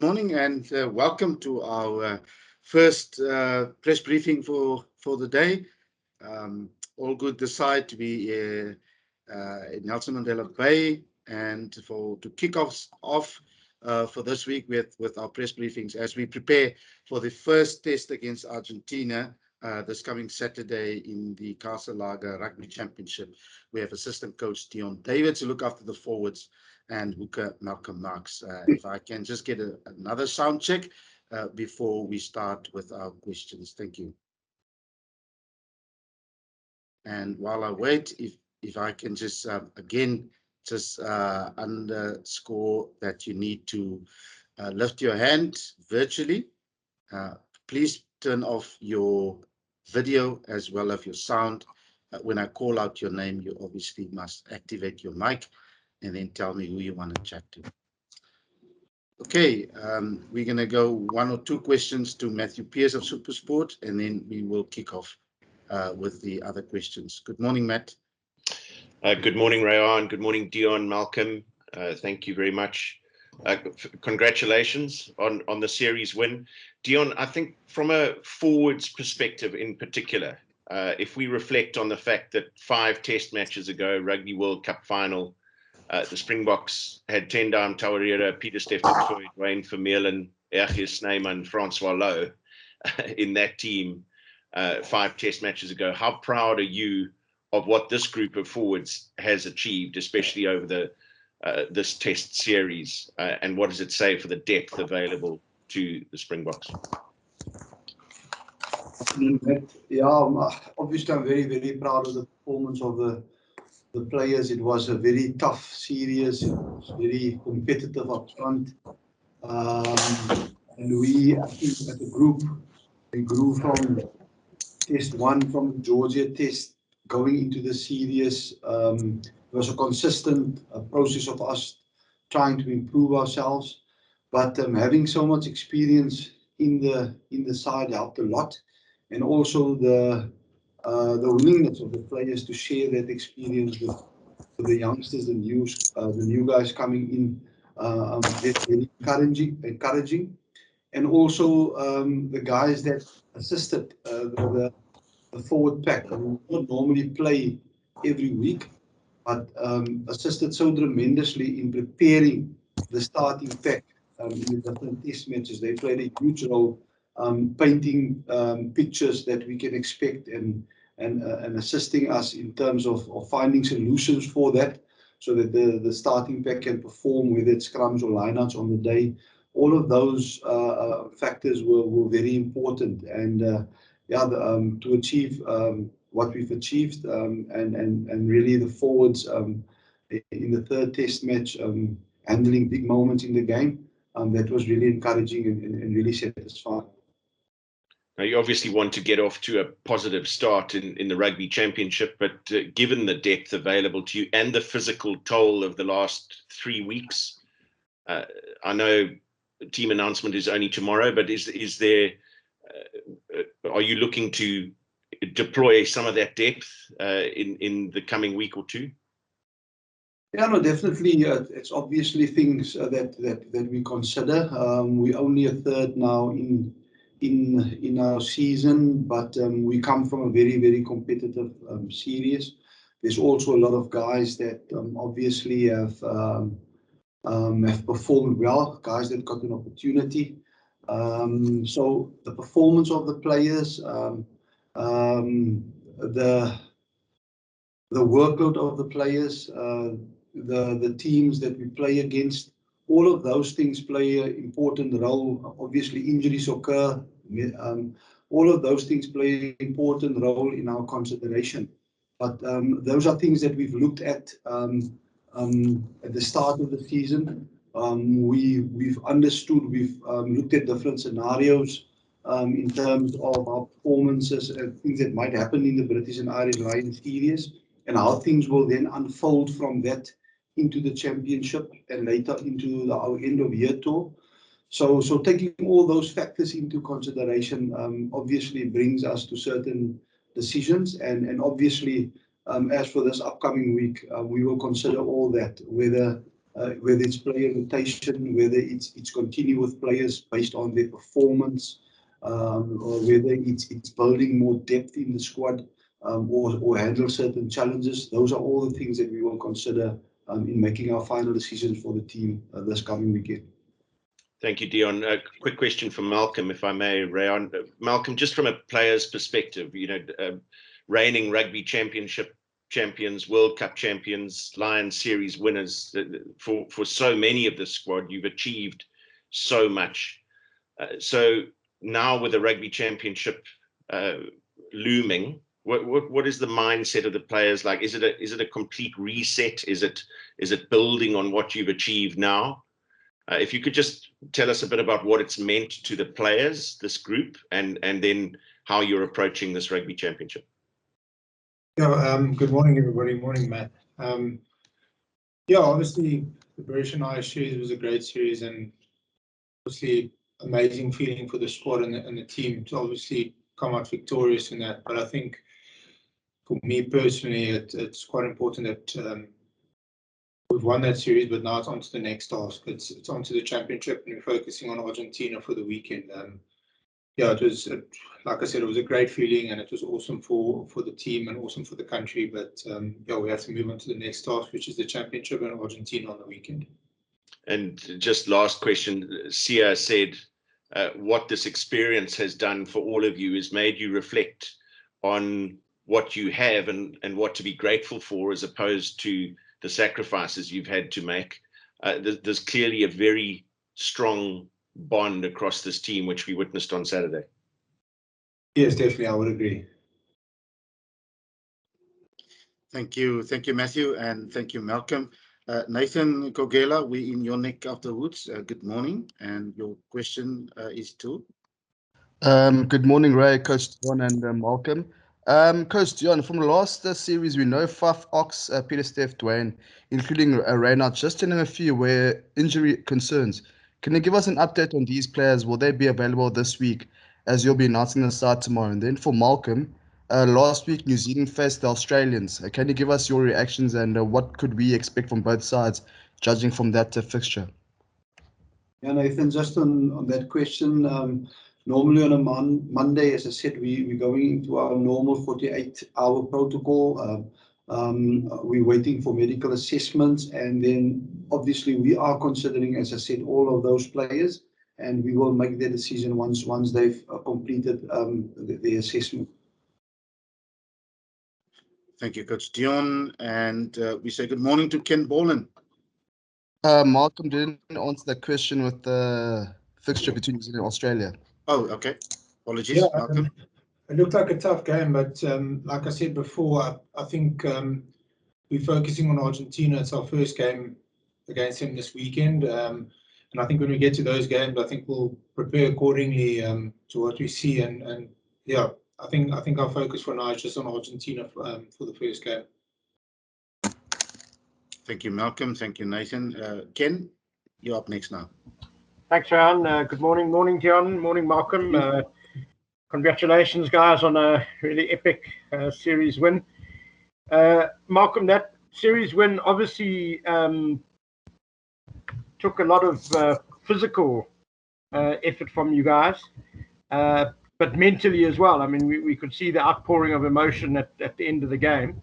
Morning and welcome to our first press briefing for the day. All good this side to be in Nelson Mandela Bay and to kick off for this week with our press briefings as we prepare for the first test against Argentina this coming Saturday in the Casalaga Rugby Championship. We have assistant coach Deon David to look after the forwards and Malcolm Marx. If I can just get another sound check before we start with our questions. Thank you. And while I wait, if I can just again just underscore that you need to lift your hand virtually. Please turn off your video as well as your sound. When I call out your name, you obviously must activate your mic and then tell me who you want to chat to. Okay, we're going to go one or two questions to Matthew Pierce of SuperSport, and then we will kick off with the other questions. Good morning, Matt. Good morning, Rayan. Good morning, Deon, Malcolm. Thank you very much. Congratulations on the series win. Deon, I think from a forwards perspective in particular, if we reflect on the fact that 5 test matches ago, Rugby World Cup final, the Springboks had Tendam Tawarira, Peter Stephen, Wayne Vermeulen, Ergis Snyman, Francois Lowe in that team 5 test matches ago. How proud are you of what this group of forwards has achieved, especially over this test series, and what does it say for the depth available to the Springboks? Yeah, obviously I'm very, very proud of the performance of the players. It was a very tough series. It was very competitive up front. And we, I think, as a group, we grew from test 1, from the Georgia test, going into the series. It was a consistent process of us trying to improve ourselves. But having so much experience in the side helped a lot. And also the willingness of the players to share that experience with the youngsters, the new guys coming in, that's very encouraging. And also the guys that assisted the forward pack, who don't normally play every week, but assisted so tremendously in preparing the starting pack in the different test matches. They played a huge role, painting pictures that we can expect and assisting us in terms of finding solutions for that, so that the starting pack can perform, whether it's scrums or lineouts on the day. All of those factors were very important, and to achieve what we've achieved, and really the forwards in the 3rd test match handling big moments in the game, that was really encouraging and really satisfying. Now, you obviously want to get off to a positive start in the Rugby Championship, but given the depth available to you and the physical toll of the last 3 weeks, I know team announcement is only tomorrow, but is there? Are you looking to deploy some of that depth in the coming week or two? Yeah, no, definitely. It's obviously things that we consider. We're only a third now in our season, but we come from a very, very competitive series. There's also a lot of guys that obviously have performed well, guys that got an opportunity. So the performance of the players, the workload of the players, the teams that we play against, all of those things play an important role. Obviously, injuries occur. All of those things play an important role in our consideration. But those are things that we've looked at the start of the season. We've understood, we've looked at different scenarios in terms of our performances and things that might happen in the British and Irish Lions series, and how things will then unfold from that into the championship and later into our end of year tour. So taking all those factors into consideration obviously brings us to certain decisions, and obviously as for this upcoming week, we will consider all that, whether whether it's player rotation, whether it's continue with players based on their performance, or whether it's building more depth in the squad, or handle certain challenges. Those are all the things that we will consider in making our final decisions for the team this coming weekend. Thank you, Deon. A quick question from Malcolm, if I may, Rayon. Malcolm, just from a player's perspective, reigning rugby championship champions, World Cup champions, Lions series winners, for so many of the squad, you've achieved so much. So now with the rugby championship looming, what is the mindset of the players like? Is it a complete reset? Is it building on what you've achieved now? If you could just tell us a bit about what it's meant to the players, this group, and then how you're approaching this rugby championship. Yeah, good morning, everybody. Morning, Matt. Yeah, obviously, the British and Irish series was a great series, and obviously amazing feeling for the squad and the team to obviously come out victorious in that. But I think for me personally, it's quite important that we've won that series, but now it's on to the next task. It's on to the championship, and we're focusing on Argentina for the weekend. Yeah, like I said, it was a great feeling, and it was awesome for the team and awesome for the country. But yeah, we have to move on to the next task, which is the championship and Argentina on the weekend. And just last question, Sia said, what this experience has done for all of you is made you reflect on what you have and what to be grateful for, as opposed to the sacrifices you've had to make. There's clearly a very strong bond across this team, which we witnessed on Saturday. Yes, definitely, I would agree. Thank you, Matthew, and thank you, Malcolm. Nathan Kogela, we in your neck of the woods. Good morning, and your question is too. Good morning, Ray, Coach Deon, and Malcolm. Coach Deon, from the last series, we know Faf, Ox, Peter, Steph, Dwayne, including Reynard, just in a few were injury concerns. Can you give us an update on these players? Will they be available this week, as you'll be announcing the start tomorrow? And then for Malcolm, last week New Zealand faced the Australians. Can you give us your reactions and what could we expect from both sides, judging from that fixture? Yeah, Nathan, just on that question, normally on a Monday, as I said, we're going into our normal 48-hour protocol. We're waiting for medical assessments, and then obviously we are considering, as I said, all of those players, and we will make their decision once they've completed the assessment. Thank you, Coach Deon, and we say good morning to Ken Boland. Malcolm didn't answer the question with the fixture between New Zealand and Australia. Oh, okay. Apologies, yeah, Malcolm. It looked like a tough game, but like I said before, I think we're focusing on Argentina. It's our first game against them this weekend. And I think when we get to those games, I think we'll prepare accordingly to what we see. And yeah, I think our focus for now is just on Argentina for the first game. Thank you, Malcolm. Thank you, Nathan. Ken, you're up next now. Thanks, Ryan. Good morning. Morning, Deon. Morning, Malcolm. Congratulations, guys, on a really epic series win. Malcolm, that series win obviously took a lot of physical effort from you guys, but mentally as well. I mean, we could see the outpouring of emotion at the end of the game.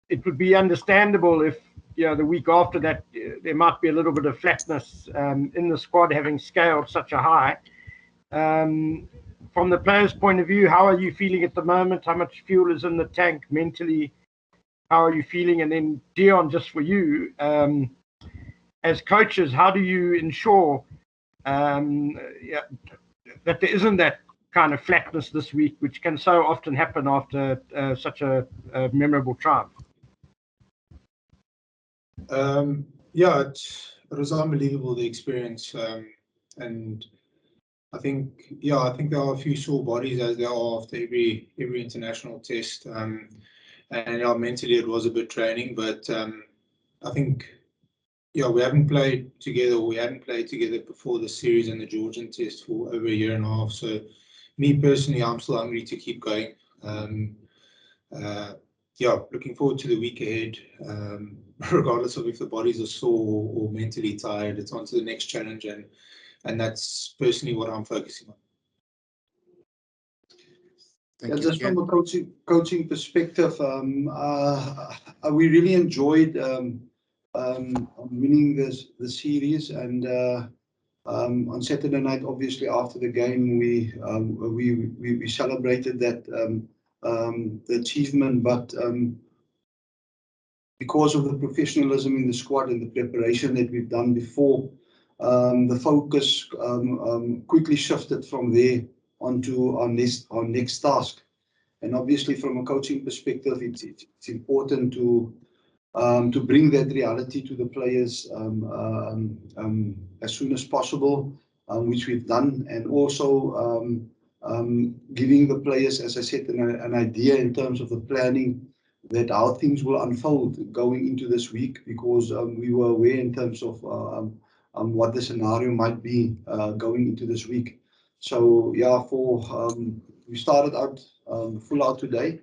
It would be understandable if, the week after that, there might be a little bit of flatness in the squad, having scaled such a high. From the players' point of view, how are you feeling at the moment? How much fuel is in the tank mentally? How are you feeling? And then, Deon, just for you, as coaches, how do you ensure that there isn't that kind of flatness this week, which can so often happen after such a memorable triumph? Yeah, it was unbelievable, the experience, and I think there are a few sore bodies, as there are after every international test, and mentally it was a bit draining, but I think we hadn't played together before the series and the Georgian test for over a year and a half. So me personally, I'm still hungry to keep going. yeah, looking forward to the week ahead. Regardless of if the bodies are sore or mentally tired, it's on to the next challenge, and that's personally what I'm focusing on. Thank Yeah, you, just Ken. from a coaching perspective, we really enjoyed winning the series, and on Saturday night, obviously after the game, we celebrated that the achievement, but because of the professionalism in the squad and the preparation that we've done before, the focus quickly shifted from there onto our next task. And obviously, from a coaching perspective, it's important to bring that reality to the players as soon as possible, which we've done, and also giving the players, as I said, an idea in terms of the planning that how things will unfold going into this week, because we were aware in terms of what the scenario might be going into this week. So yeah, we started out full out today,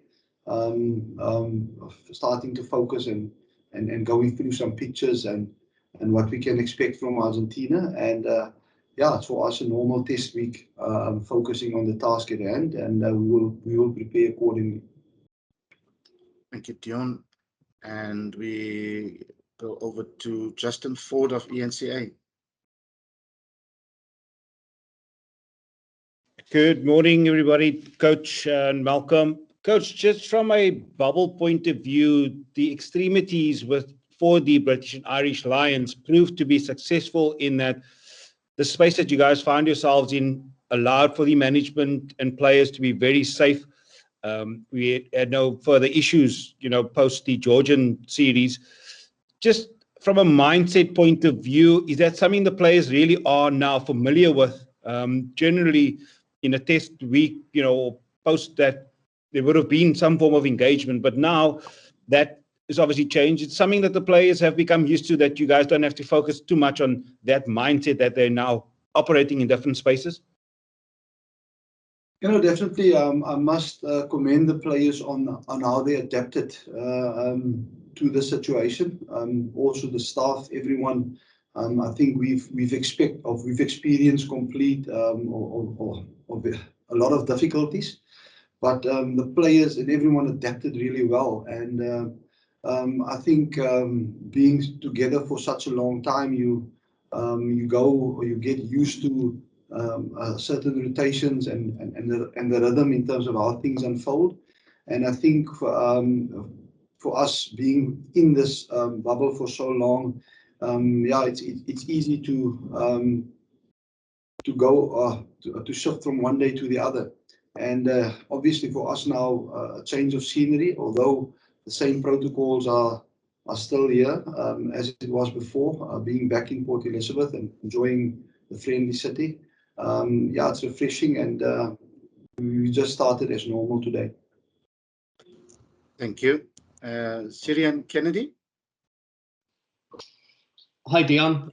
starting to focus and going through some pictures and what we can expect from Argentina. And yeah, it's for us a normal test week, focusing on the task at hand, and we will prepare accordingly. Thank you, Deon. And we go over to Justin Ford of ENCA. Good morning, everybody. Coach and Malcolm. Coach, just from a bubble point of view, the extremities for the British and Irish Lions proved to be successful in that the space that you guys found yourselves in allowed for the management and players to be very safe. We had no further issues, post the Georgian series. Just from a mindset point of view, is that something the players really are now familiar with? Generally, in a test week, post that, there would have been some form of engagement, but now that is obviously changed. It's something that the players have become used to, that you guys don't have to focus too much on that mindset, that they're now operating in different spaces. Definitely. I must commend the players on how they adapted to the situation. Also the staff, everyone. I think we've experienced complete or a lot of difficulties, but the players and everyone adapted really well. And I think being together for such a long time, you get used to certain rotations and the rhythm in terms of how things unfold. And I think for us being in this bubble for so long, yeah, it's easy to go to shift from one day to the other. And obviously for us now, a change of scenery, although the same protocols are still here as it was before, being back in Port Elizabeth and enjoying the friendly city. Yeah, it's refreshing, and we just started as normal today. Thank you. Syrian Kennedy. Hi, Deon.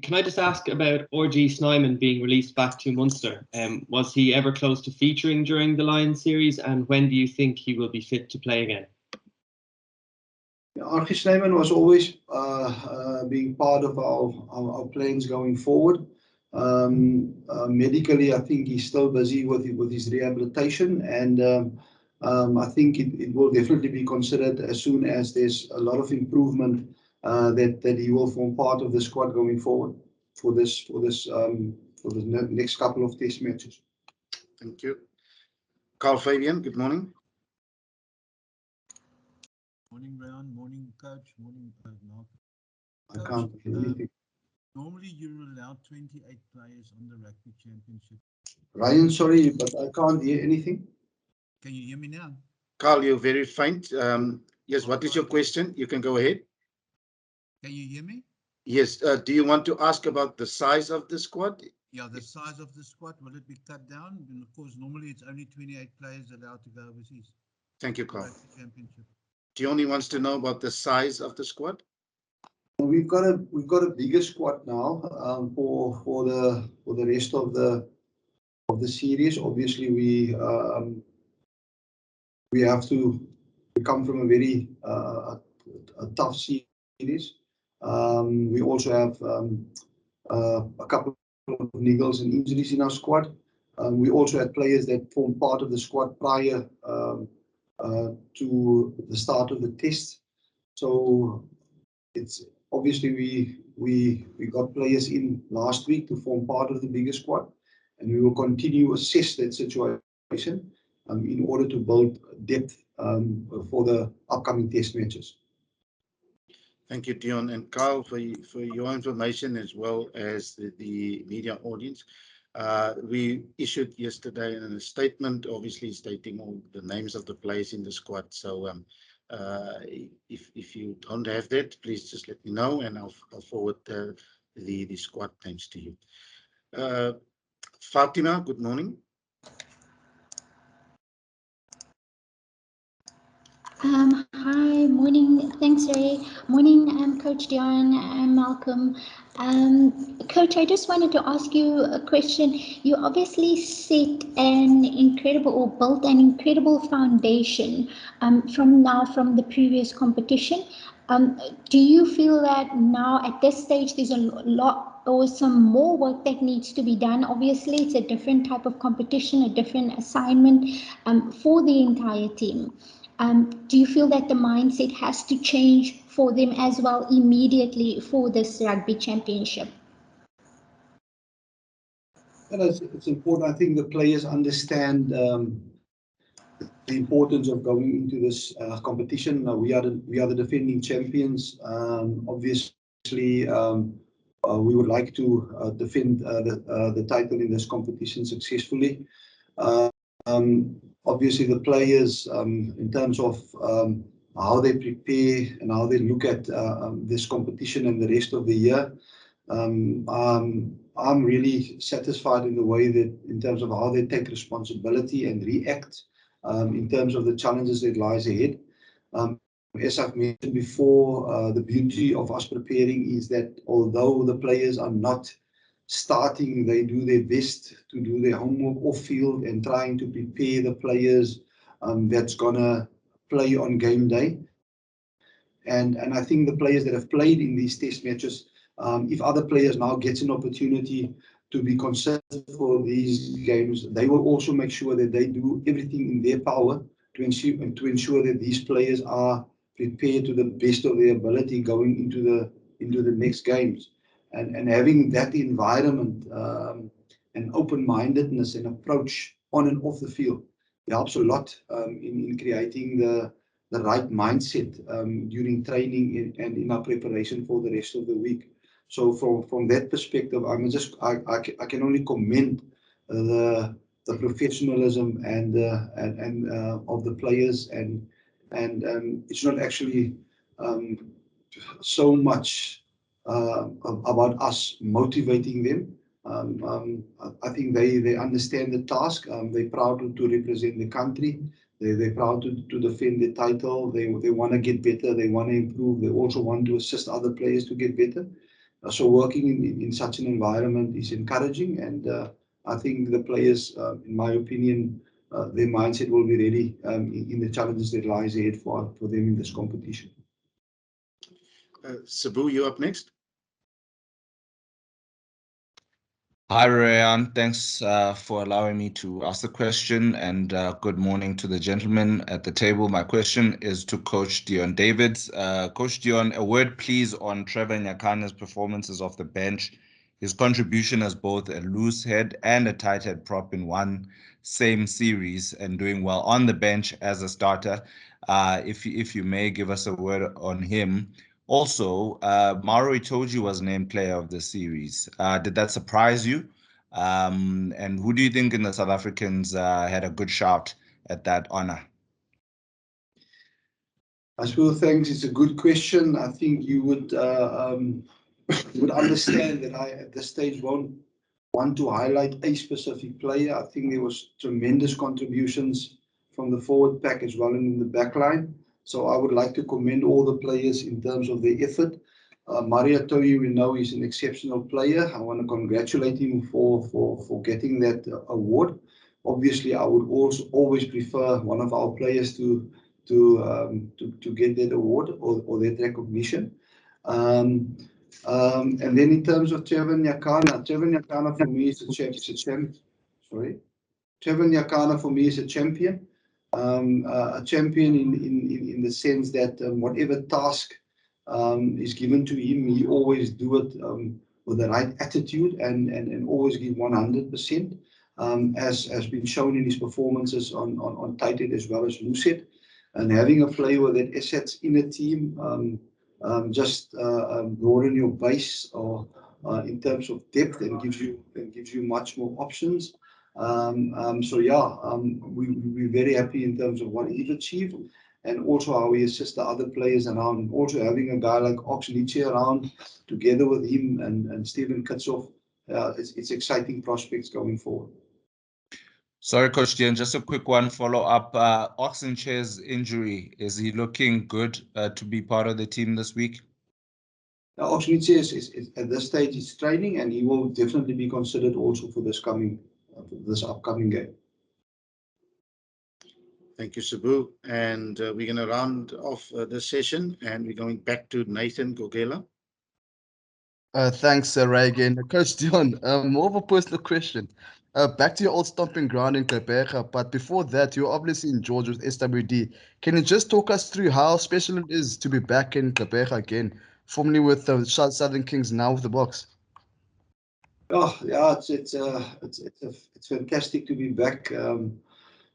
Can I just ask about RG Snyman being released back to Munster? Was he ever close to featuring during the Lions series, and when do you think he will be fit to play again? RG Snyman was always being part of our plans going forward. Medically, I think he's still busy with his rehabilitation, and I think it will definitely be considered as soon as there's a lot of improvement that he will form part of the squad going forward for the next couple of test matches. Thank you. Carl Fabian, good morning. Morning, Ryan. Morning, Coach. Morning, Mark. I can't hear anything. Normally, you're allowed 28 players on the Rugby Championship. Ryan, sorry, but I can't hear anything. Can you hear me now? Carl, you're very faint. Yes, what is your question? You can go ahead. Can you hear me? Yes. Do you want to ask about the size of the squad? Yeah, the size of the squad, will it be cut down? And of course, normally it's only 28 players allowed to go overseas. Thank you, Carl. Rugby Championship. Tioni wants to know about the size of the squad. We've got a bigger squad now for the rest of the series. Obviously, we have to we come from a very a tough series. We also have a couple of niggles and injuries in our squad. We also had players that formed part of the squad prior to the start of the test. So it's obviously we got players in last week to form part of the bigger squad, and we will continue to assess that situation in order to build depth for the upcoming test matches. Thank you, Deon and Carl, for your information as well as the media audience. We issued yesterday a statement, obviously stating all the names of the players in the squad. So if you don't have that, please just let me know, and I'll forward the squad names to you. Fatima, good morning. Hi, morning. Thanks, Ray. Morning, Coach Deon and Malcolm. Coach, I just wanted to ask you a question. You obviously set an incredible, or built an incredible foundation from the previous competition. Do you feel that now at this stage there's a lot or some more work that needs to be done? Obviously, it's a different type of competition, a different assignment for the entire team. Do you feel that the mindset has to change for them as well immediately for this rugby championship? And it's important. I think the players understand the importance of going into this competition. We are the defending champions. Obviously, we would like to defend the title in this competition successfully. Obviously, the players, in terms of how they prepare and how they look at this competition and the rest of the year, I'm really satisfied in the way that, in terms of how they take responsibility and react in terms of the challenges that lies ahead. As I've mentioned before, the beauty of us preparing is that although the players are not starting, they do their best to do their homework off field and trying to prepare the players that's gonna play on game day. And I think the players that have played in these test matches, if other players now gets an opportunity to be considered for these games, they will also make sure that they do everything in their power to ensure that these players are prepared to the best of their ability going into the next games. And having that environment and open-mindedness and approach on and off the field helps a lot in creating the right mindset during training and in our preparation for the rest of the week. So from that perspective, I can only commend the professionalism and of the players, and it's not actually so much about us motivating them. I think they understand the task. They're proud to represent the country. They're proud to defend the title. They want to get better. They want to improve. They also want to assist other players to get better. So working in such an environment is encouraging, and I think the players, in my opinion, their mindset will be ready in the challenges that lies ahead for them in this competition. Sabu, you up next. Hi, Rayan. Thanks for allowing me to ask the question, and good morning to the gentlemen at the table. My question is to Coach Deon Davids. Coach Deon, a word please on Trevor Nyakana's performances off the bench, his contribution as both a loose head and a tight head prop in one same series, and doing well on the bench as a starter. If you may give us a word on him. Also, Mauro Itoje was named player of the series. Did that surprise you? And who do you think in the South Africans had a good shout at that honor? Aswil, thanks. It's a good question. I think you would understand that I, at this stage, won't want to highlight a specific player. I think there was tremendous contributions from the forward pack as well in the back line. So I would like to commend all the players in terms of their effort. Mario Toyi, we know he's an exceptional player. I want to congratulate him for getting that award. Obviously, I would also always prefer one of our players to to get that award or that recognition. And then in terms of Trevor Nyakana for me is a champion. Sorry, Trevor Nyakana for me is a champion. A champion in the sense that whatever task is given to him, he always do it with the right attitude and always give 100%, as has been shown in his performances on Untitled as well as Lucid. And having a player with that assets in a team just broaden your base or in terms of depth and gives you much more options. So yeah, we're very happy in terms of what he's achieved and also how he assists the other players around. And also having a guy like Ox Nietzsche around together with him and Stephen Kitsoff, it's exciting prospects going forward. Sorry, Coach Deon, just a quick one follow-up. Oxenchair's injury, is he looking good to be part of the team this week? Ox Nietzsche is at this stage is training, and he will definitely be considered also for this upcoming game. Thank you, Sabu. And we're going to round off this session, and we're going back to Nathan Gogela. Thanks, Ray, again. Coach Deon, more of a personal question. Back to your old stomping ground in Gqeberha, but before that, you're obviously in Georgia with SWD. Can you just talk us through how special it is to be back in Gqeberha again, formerly with the Southern Kings, now with the Boks? Oh, yeah, it's fantastic to be back.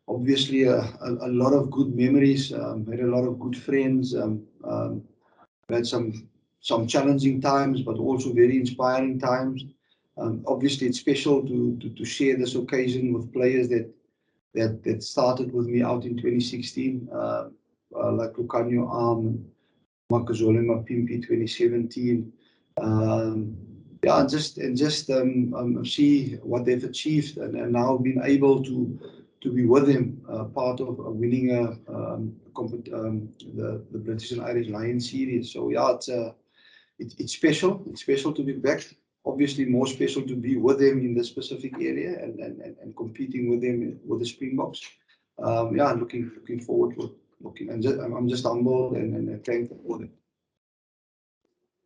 Obviously, a lot of good memories. Had a lot of good friends. Had some challenging times, but also very inspiring times. Obviously, it's special to share this occasion with players that started with me out in 2016, like Lucanio Arm, Makazole Mapimpi 2017. Yeah, and just see what they've achieved and now being able to be with them, part of winning the British and Irish Lions series. So yeah, it's special. It's special to be back. Obviously, more special to be with them in this specific area and competing with them with the Springboks. Yeah, looking forward to looking. And I'm just humbled and thankful for them.